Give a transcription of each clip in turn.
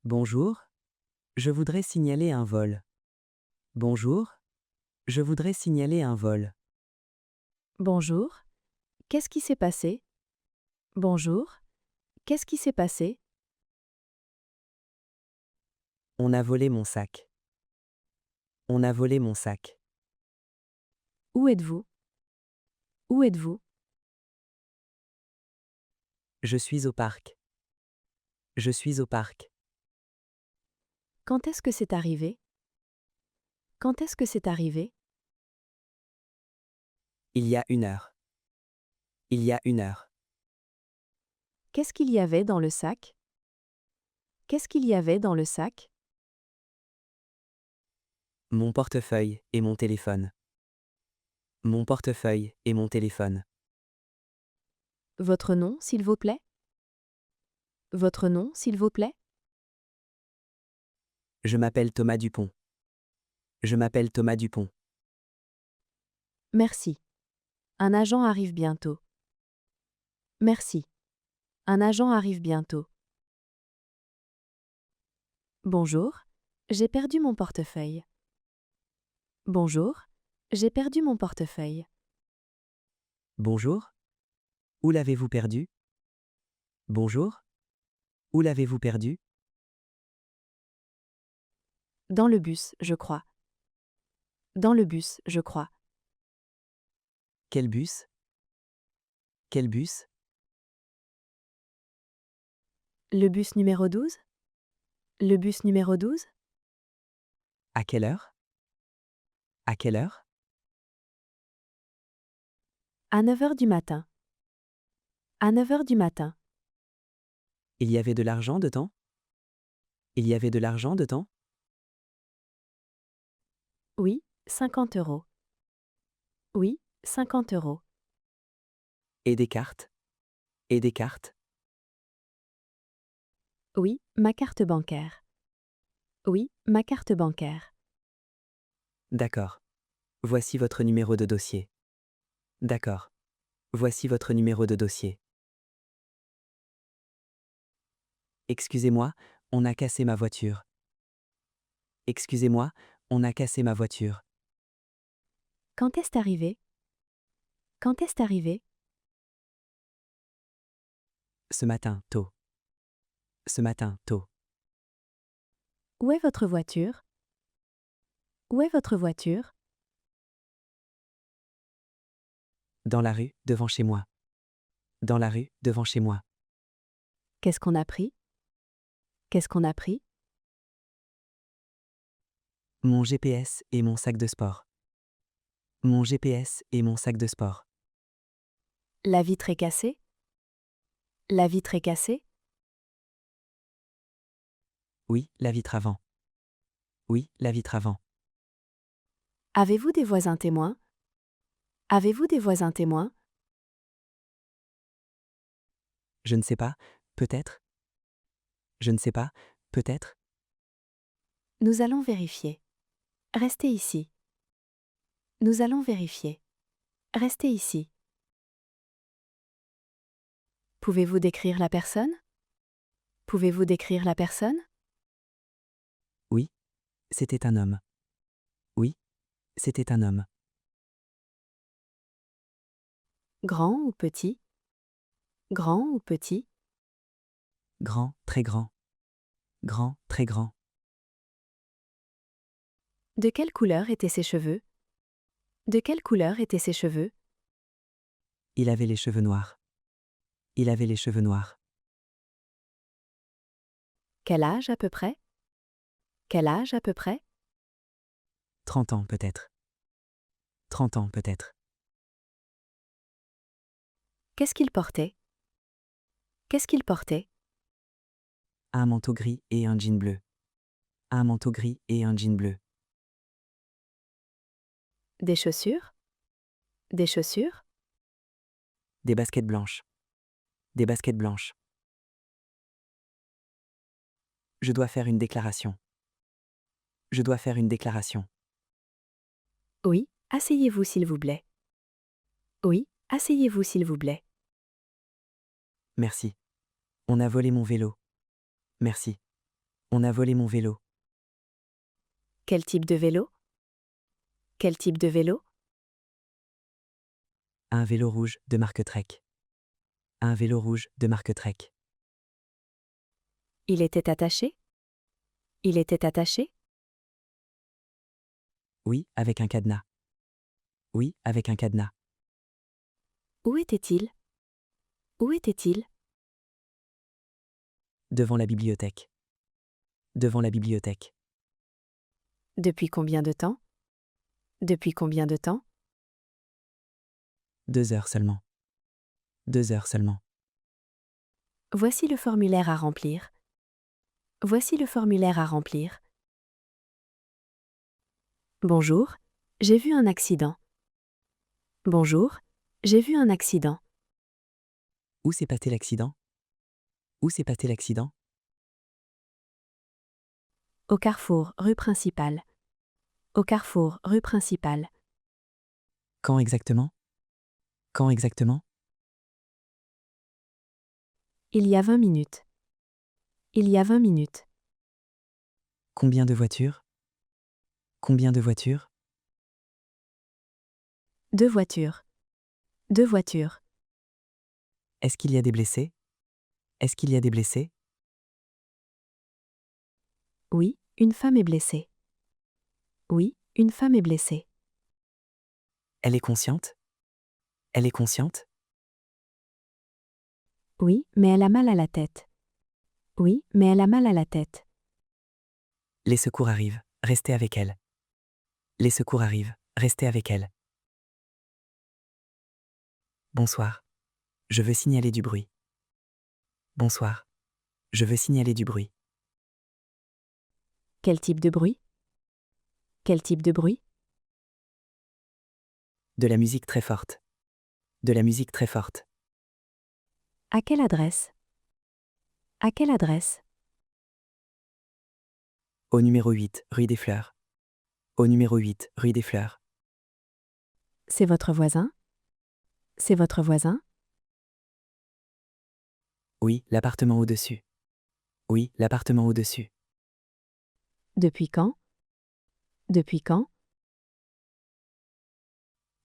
Bonjour, je voudrais signaler un vol. Bonjour, je voudrais signaler un vol. Bonjour, qu'est-ce qui s'est passé? Bonjour, qu'est-ce qui s'est passé? On a volé mon sac. On a volé mon sac. Où êtes-vous? Où êtes-vous? Je suis au parc. Je suis au parc. Quand est-ce que c'est arrivé? Quand est-ce que c'est arrivé? Il y a 1 heure. Il y a 1 heure. Qu'est-ce qu'il y avait dans le sac? Qu'est-ce qu'il y avait dans le sac? Mon portefeuille et mon téléphone. Mon portefeuille et mon téléphone. Votre nom, s'il vous plaît? Votre nom, s'il vous plaît? Je m'appelle Thomas Dupont. Je m'appelle Thomas Dupont. Merci. Un agent arrive bientôt. Merci. Un agent arrive bientôt. Bonjour, j'ai perdu mon portefeuille. Bonjour, j'ai perdu mon portefeuille. Bonjour. Où l'avez-vous perdu? Bonjour. Où l'avez-vous perdu? Dans le bus, je crois. Dans le bus, je crois. Quel bus? Quel bus? Le bus numéro 12? Le bus numéro 12? À quelle heure? À quelle heure? À 9 heures du matin. À 9 heures du matin. Il y avait de l'argent dedans? Il y avait de l'argent dedans? Oui, 50 euros. Oui, 50 euros. Et des cartes? Et des cartes? Oui, ma carte bancaire. Oui, ma carte bancaire. D'accord. Voici votre numéro de dossier. D'accord. Voici votre numéro de dossier. Excusez-moi, on a cassé ma voiture. Excusez-moi, on a cassé ma voiture. Quand est-ce arrivé? Quand est-ce arrivé? Ce matin, tôt. Ce matin, tôt. Où est votre voiture? Où est votre voiture? Dans la rue, devant chez moi. Dans la rue, devant chez moi. Qu'est-ce qu'on a pris? Qu'est-ce qu'on a pris? Mon GPS et mon sac de sport. Mon GPS et mon sac de sport. La vitre est cassée? La vitre est cassée? Oui, la vitre avant. Oui, la vitre avant. Avez-vous des voisins témoins? Avez-vous des voisins témoins? Je ne sais pas, peut-être? Je ne sais pas, peut-être? Nous allons vérifier. Restez ici. Nous allons vérifier. Restez ici. Pouvez-vous décrire la personne? Pouvez-vous décrire la personne? Oui, c'était un homme. Oui, c'était un homme. Grand ou petit? Grand ou petit? Grand, très grand. Grand, très grand. De quelle couleur étaient ses cheveux? De quelle couleur étaient ses cheveux? Il avait les cheveux noirs. Il avait les cheveux noirs. Quel âge à peu près? Quel âge à peu près? 30 ans peut-être. 30 ans peut-être. Qu'est-ce qu'il portait? Qu'est-ce qu'il portait? Un manteau gris et un jean bleu. Un manteau gris et un jean bleu. Des chaussures? Des chaussures? Des baskets blanches. Des baskets blanches. Je dois faire une déclaration. Je dois faire une déclaration. Oui, asseyez-vous s'il vous plaît. Oui, asseyez-vous s'il vous plaît. Merci. On a volé mon vélo. Merci. On a volé mon vélo. Quel type de vélo? Quel type de vélo? Un vélo rouge de marque Trek. Un vélo rouge de marque Trek. Il était attaché? Il était attaché? Oui, avec un cadenas. Oui, avec un cadenas. Où était-il? Où était-il? Devant la bibliothèque. Devant la bibliothèque. Depuis combien de temps? Depuis combien de temps? 2 heures seulement. 2 heures seulement. Voici le formulaire à remplir. Voici le formulaire à remplir. Bonjour, j'ai vu un accident. Bonjour, j'ai vu un accident. Où s'est passé l'accident? Où s'est passé l'accident? Au carrefour, rue principale. Au carrefour, rue principale. Quand exactement? Quand exactement? Il y a 20 minutes. Il y a 20 minutes. Combien de voitures? Combien de voitures? 2 voitures. 2 voitures. Est-ce qu'il y a des blessés? Est-ce qu'il y a des blessés? Oui, une femme est blessée. Oui, une femme est blessée. Elle est consciente? Elle est consciente? Oui, mais elle a mal à la tête. Oui, mais elle a mal à la tête. Les secours arrivent, restez avec elle. Les secours arrivent, restez avec elle. Bonsoir. Je veux signaler du bruit. Bonsoir. Je veux signaler du bruit. Quel type de bruit? Quel type de bruit? De la musique très forte. De la musique très forte. À quelle adresse? À quelle adresse? Au numéro 8, rue des Fleurs. Au numéro 8, rue des Fleurs. C'est votre voisin? C'est votre voisin? Oui, l'appartement au-dessus. Oui, l'appartement au-dessus. Depuis quand? Depuis quand?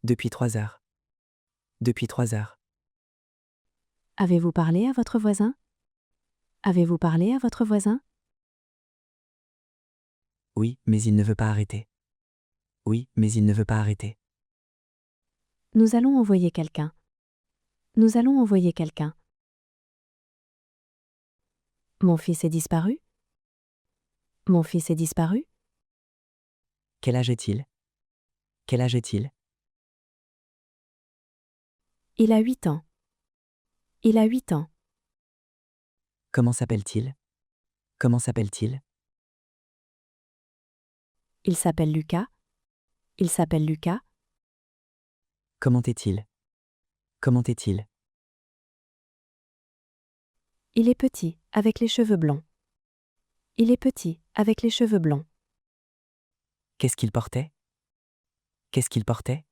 Depuis 3 heures. Depuis 3 heures. Avez-vous parlé à votre voisin? Avez-vous parlé à votre voisin? Oui, mais il ne veut pas arrêter. Oui, mais il ne veut pas arrêter. Nous allons envoyer quelqu'un. Nous allons envoyer quelqu'un. Mon fils est disparu? Mon fils est disparu? Quel âge est-il? Quel âge est-il? Il a 8 ans. Il a 8 ans. Comment s'appelle-t-il? Comment s'appelle-t-il? Il s'appelle Lucas. Il s'appelle Lucas. Comment est-il? Comment est-il? Il est petit, avec les cheveux blonds. Il est petit, avec les cheveux blonds. Qu'est-ce qu'il portait? Qu'est-ce qu'il portait?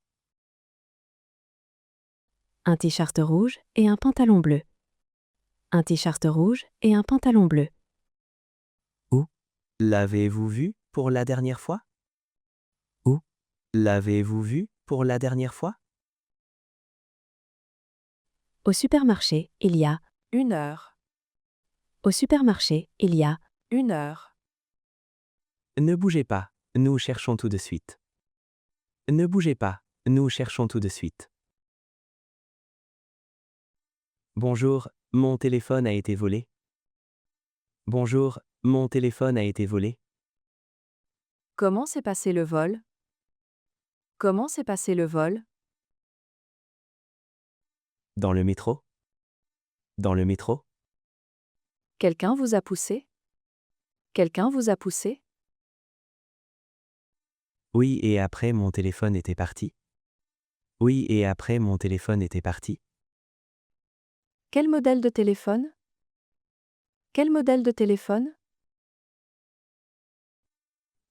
Un t-shirt rouge et un pantalon bleu. Un t-shirt rouge et un pantalon bleu. Où? L'avez-vous vu pour la dernière fois? Où? L'avez-vous vu pour la dernière fois? Au supermarché, il y a 1 heure. Au supermarché, il y a 1 heure. Ne bougez pas, nous cherchons tout de suite. Ne bougez pas, nous cherchons tout de suite. Bonjour, mon téléphone a été volé. Bonjour, mon téléphone a été volé. Comment s'est passé le vol? Comment s'est passé le vol? Dans le métro? Dans le métro? Quelqu'un vous a poussé? Quelqu'un vous a poussé? Oui, et après mon téléphone était parti. Oui, et après mon téléphone était parti. Quel modèle de téléphone? Quel modèle de téléphone?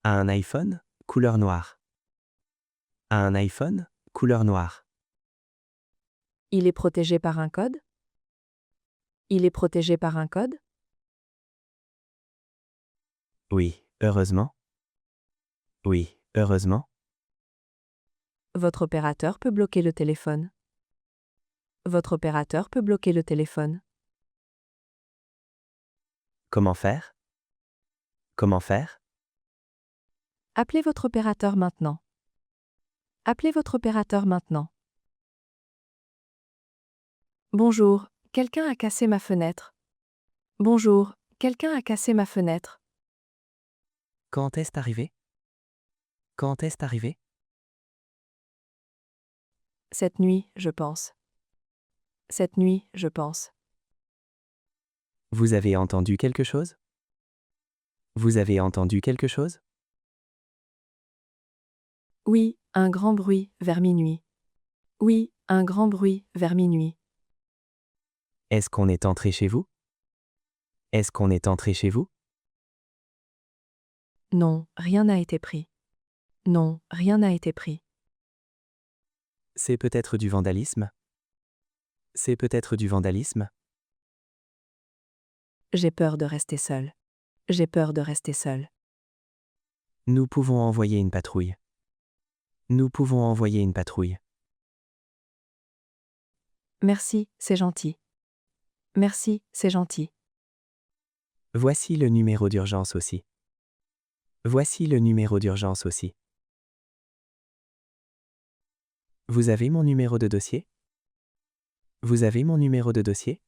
Un iPhone, couleur noire. Un iPhone, couleur noire. Il est protégé par un code? Il est protégé par un code? Oui, heureusement. Oui, heureusement. Votre opérateur peut bloquer le téléphone. Votre opérateur peut bloquer le téléphone. Comment faire? Comment faire? Appelez votre opérateur maintenant. Appelez votre opérateur maintenant. Bonjour, quelqu'un a cassé ma fenêtre. Bonjour, quelqu'un a cassé ma fenêtre. Quand est-ce arrivé? Quand est-ce arrivé? Cette nuit, je pense. Cette nuit, je pense. Vous avez entendu quelque chose? Vous avez entendu quelque chose? Oui, un grand bruit, vers minuit. Oui, un grand bruit, vers minuit. Est-ce qu'on est entré chez vous? Est-ce qu'on est entré chez vous? Non, rien n'a été pris. Non, rien n'a été pris. C'est peut-être du vandalisme? C'est peut-être du vandalisme? J'ai peur de rester seul. J'ai peur de rester seul. Nous pouvons envoyer une patrouille. Nous pouvons envoyer une patrouille. Merci, c'est gentil. Merci, c'est gentil. Voici le numéro d'urgence aussi. Voici le numéro d'urgence aussi. Vous avez mon numéro de dossier? Vous avez mon numéro de dossier?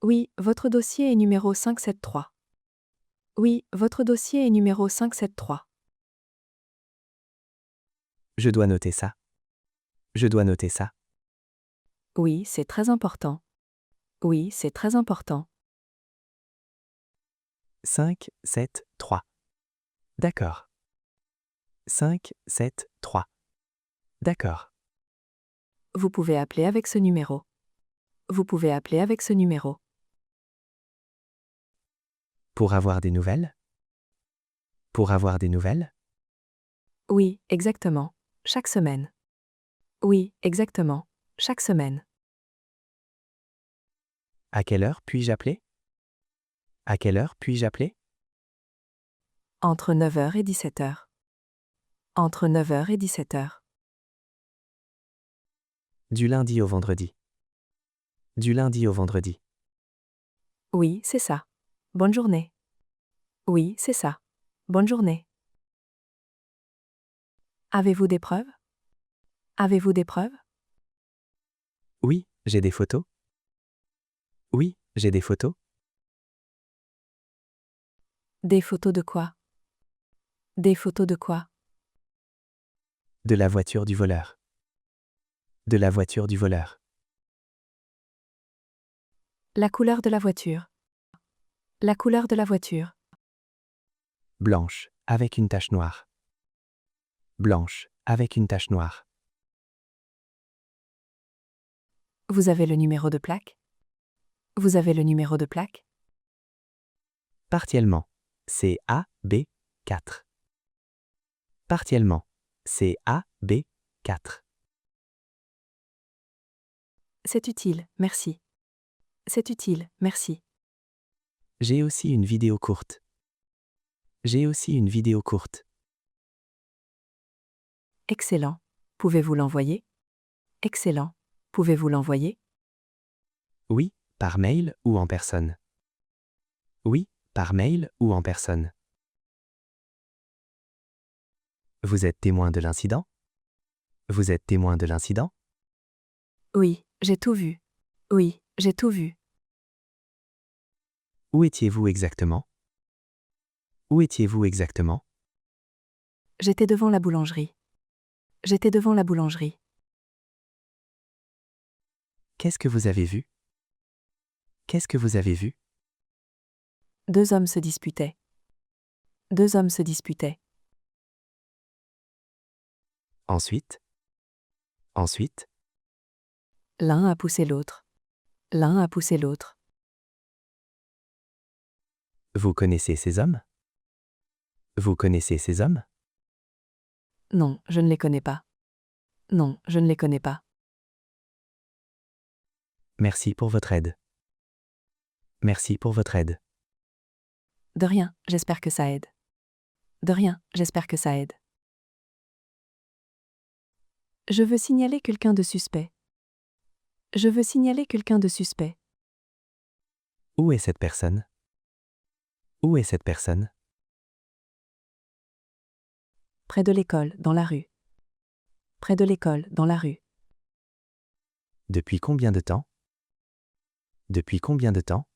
Oui, votre dossier est numéro 573. Oui, votre dossier est numéro 573. Je dois noter ça. Je dois noter ça. Oui, c'est très important. Oui, c'est très important. 5, 7, 3. D'accord. 5, 7, 3. D'accord. Vous pouvez appeler avec ce numéro. Vous pouvez appeler avec ce numéro. Pour avoir des nouvelles? Pour avoir des nouvelles? Oui, exactement. Chaque semaine. Oui, exactement. Chaque semaine. À quelle heure puis-je appeler? À quelle heure puis-je appeler? Entre 9h et 17h. Entre 9h et 17h. Du lundi au vendredi. Du lundi au vendredi. Oui, c'est ça. Bonne journée. Oui, c'est ça. Bonne journée. Avez-vous des preuves? Avez-vous des preuves? Oui, j'ai des photos. Oui, j'ai des photos. Des photos de quoi? Des photos de quoi? De la voiture du voleur. De la voiture du voleur. La couleur de la voiture. La couleur de la voiture. Blanche, avec une tache noire. Blanche, avec une tache noire. Vous avez le numéro de plaque? Vous avez le numéro de plaque? Partiellement. C'est A, B, 4. Partiellement. C'est A, B, 4. C'est utile, merci. C'est utile, merci. J'ai aussi une vidéo courte. J'ai aussi une vidéo courte. Excellent. Pouvez-vous l'envoyer? Excellent. Pouvez-vous l'envoyer? Oui, par mail ou en personne. Oui, par mail ou en personne. Vous êtes témoin de l'incident? Vous êtes témoin de l'incident? Oui, j'ai tout vu. Oui, j'ai tout vu. Où étiez-vous exactement? Où étiez-vous exactement? J'étais devant la boulangerie. J'étais devant la boulangerie. Qu'est-ce que vous avez vu? Qu'est-ce que vous avez vu? Deux hommes se disputaient. Deux hommes se disputaient. Ensuite? Ensuite? L'un a poussé l'autre. L'un a poussé l'autre. Vous connaissez ces hommes? Vous connaissez ces hommes? Non, je ne les connais pas. Non, je ne les connais pas. Merci pour votre aide. Merci pour votre aide. De rien, j'espère que ça aide. De rien, j'espère que ça aide. Je veux signaler quelqu'un de suspect. Je veux signaler quelqu'un de suspect. Où est cette personne? Où est cette personne? Près de l'école, dans la rue. Près de l'école, dans la rue. Depuis combien de temps? Depuis combien de temps?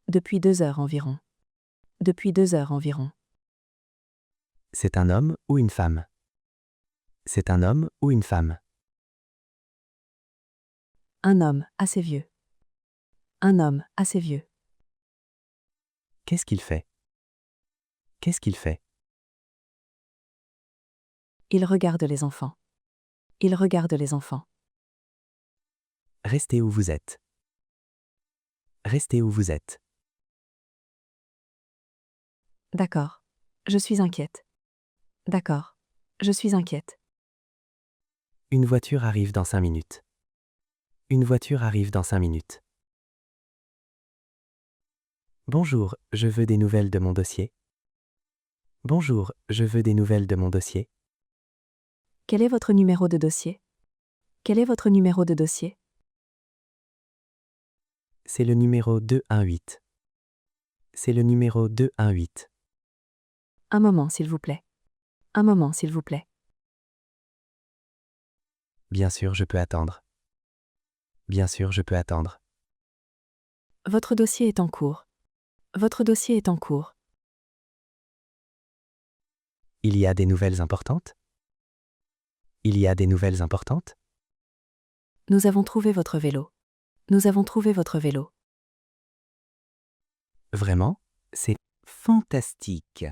Depuis 2 heures environ. Depuis 2 heures environ. C'est un homme ou une femme? C'est un homme ou une femme? Un homme, assez vieux. Un homme, assez vieux. Qu'est-ce qu'il fait? Qu'est-ce qu'il fait? Il regarde les enfants. Il regarde les enfants. Restez où vous êtes. Restez où vous êtes. D'accord. Je suis inquiète. D'accord. Je suis inquiète. Une voiture arrive dans 5 minutes. Une voiture arrive dans 5 minutes. Bonjour, je veux des nouvelles de mon dossier. Bonjour, je veux des nouvelles de mon dossier. Quel est votre numéro de dossier? Quel est votre numéro de dossier? C'est le numéro 218. C'est le numéro 218. Un moment, s'il vous plaît. Un moment, s'il vous plaît. Bien sûr, je peux attendre. Bien sûr, je peux attendre. Votre dossier est en cours. Votre dossier est en cours. Il y a des nouvelles importantes? Il y a des nouvelles importantes? Nous avons trouvé votre vélo. Nous avons trouvé votre vélo. Vraiment? C'est fantastique.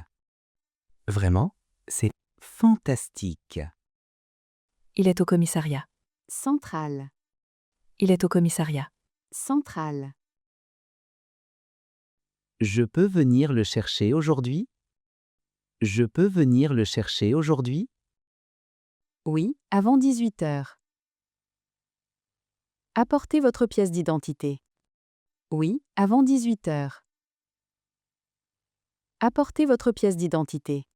Vraiment? C'est fantastique. Il est au commissariat. Centrale. Il est au commissariat. Centrale. Je peux venir le chercher aujourd'hui? Je peux venir le chercher aujourd'hui? Oui, avant 18 heures. Apportez votre pièce d'identité. Oui, avant 18 heures. Apportez votre pièce d'identité.